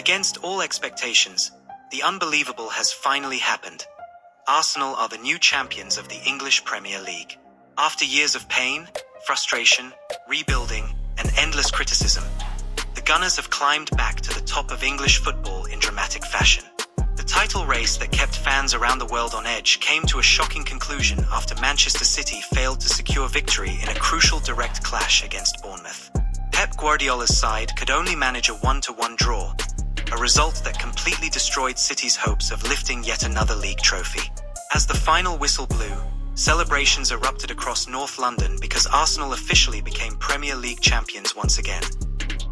against all expectations, the unbelievable has finally happened. Arsenal are the new champions of the English Premier League. After years of pain, frustration, rebuilding, and endless criticism, the Gunners have climbed back to the top of English football in dramatic fashion. The title race that kept fans around the world on edge came to a shocking conclusion after Manchester City failed to secure victory in a crucial direct clash against Bournemouth. Pep Guardiola's side could only manage a 1-1 draw, a result that completely destroyed City's hopes of lifting yet another league trophy. As the final whistle blew, celebrations erupted across North London because Arsenal officially became Premier League champions once again,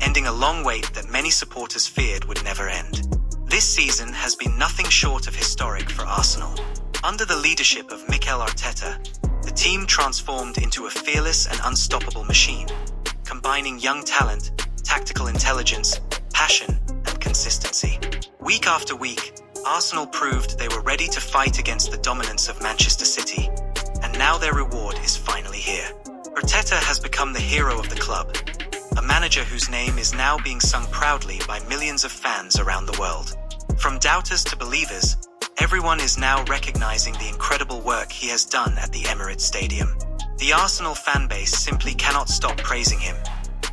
ending a long wait that many supporters feared would never end. This season has been nothing short of historic for Arsenal. Under the leadership of Mikel Arteta, the team transformed into a fearless and unstoppable machine, combining young talent, tactical intelligence, passion, and consistency. Week after week, Arsenal proved they were ready to fight against the dominance of Manchester City, and now their reward is finally here. Arteta has become the hero of the club, a manager whose name is now being sung proudly by millions of fans around the world. From doubters to believers, everyone is now recognizing the incredible work he has done at the Emirates Stadium. The Arsenal fanbase simply cannot stop praising him,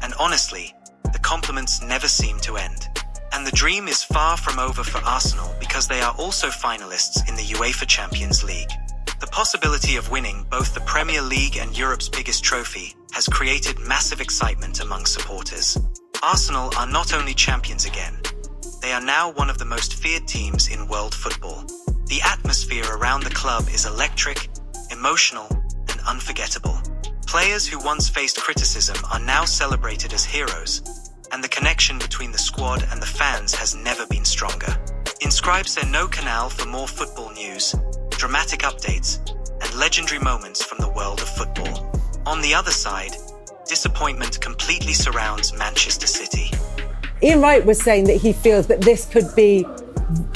and honestly, the compliments never seem to end. And the dream is far from over for Arsenal because they are also finalists in the UEFA Champions League. The possibility of winning both the Premier League and Europe's biggest trophy has created massive excitement among supporters. Arsenal are not only champions again, they are now one of the most feared teams in world football. The atmosphere around the club is electric, emotional, and unforgettable. Players who once faced criticism are now celebrated as heroes, and the connection between the squad and the fans has never been stronger. Inscribe no canal for more football news, dramatic updates, and legendary moments from the world of football. On the other side, disappointment completely surrounds Manchester City. Ian Wright was saying that he feels that this could be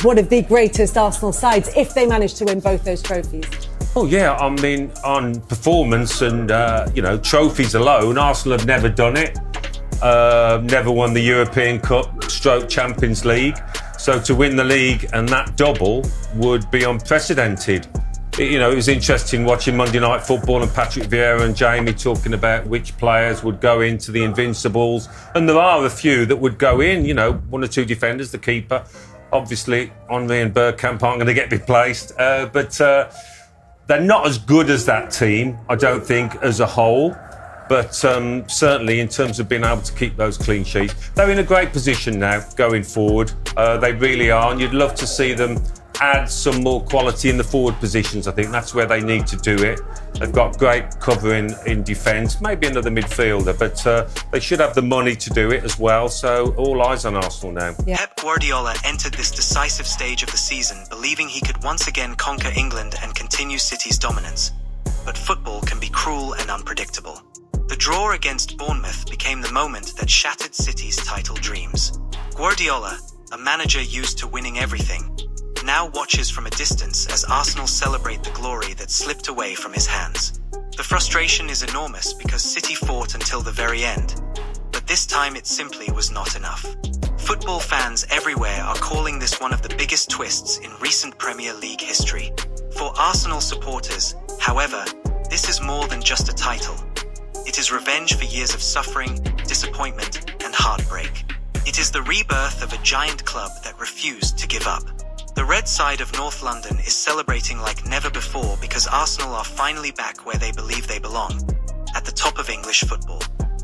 one of the greatest Arsenal sides if they manage to win both those trophies. Oh yeah, I mean, on performance and trophies alone, Arsenal have never done it. Never won the European Cup / Champions League. So to win the league and that double would be unprecedented. It was interesting watching Monday Night Football and Patrick Vieira and Jamie talking about which players would go into the Invincibles. And there are a few that would go in, one or two defenders, the keeper. Obviously, Henry and Bergkamp aren't going to get replaced. But they're not as good as that team, I don't think, as a whole. But certainly in terms of being able to keep those clean sheets, they're in a great position now going forward. They really are. And you'd love to see them add some more quality in the forward positions. I think that's where they need to do it. They've got great cover in defence, maybe another midfielder, but they should have the money to do it as well. So all eyes on Arsenal now. Yeah. Pep Guardiola entered this decisive stage of the season believing he could once again conquer England and continue City's dominance. But football can be cruel and unpredictable. The draw against Bournemouth became the moment that shattered City's title dreams. Guardiola, a manager used to winning everything, now watches from a distance as Arsenal celebrate the glory that slipped away from his hands. The frustration is enormous because City fought until the very end, but this time it simply was not enough. Football fans everywhere are calling this one of the biggest twists in recent Premier League history. For Arsenal supporters, however, this is more than just a title. It is revenge for years of suffering, disappointment, and heartbreak. It is the rebirth of a giant club that refused to give up. The red side of North London is celebrating like never before because Arsenal are finally back where they believe they belong, at the top of English football.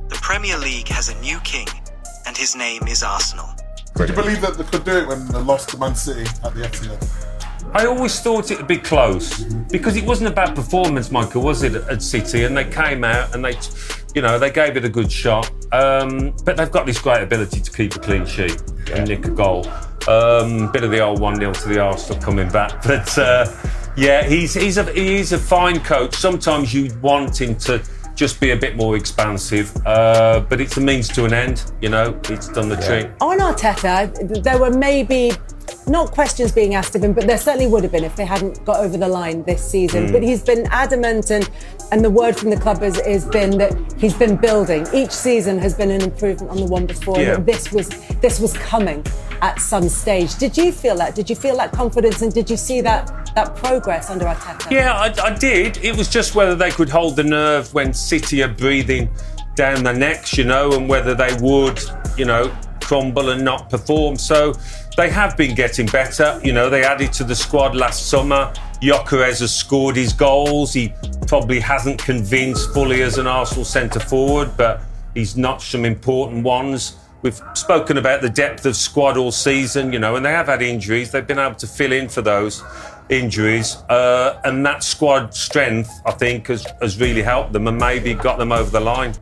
The Premier League has a new king, and his name is Arsenal. Did you believe that they could do it when they lost to Man City at the Etihad? I always thought it would be close because it wasn't about performance, Michael, was it, at City? And they came out and they gave it a good shot. But they've got this great ability to keep a clean sheet and nick a goal. Bit of the old 1-0 to the Arsenal coming back. But he's a fine coach. Sometimes you want him to just be a bit more expansive. But it's a means to an end, it's done the trick. On Arteta, there were maybe not questions being asked of him, but there certainly would have been if they hadn't got over the line this season. But he's been adamant, and the word from the club has been that he's been building. Each season has been an improvement on the one before. That this was coming. at some stage. Did you feel that? Did you feel that confidence, and did you see that progress under Arteta? Yeah, I did. It was just whether they could hold the nerve when City are breathing down their necks, and whether they would, crumble and not perform. So they have been getting better. They added to the squad last summer. Gyökeres has scored his goals. He probably hasn't convinced fully as an Arsenal centre-forward, but he's notched some important ones. We've spoken about the depth of squad all season, and they have had injuries. They've been able to fill in for those injuries. And that squad strength, I think, has really helped them and maybe got them over the line.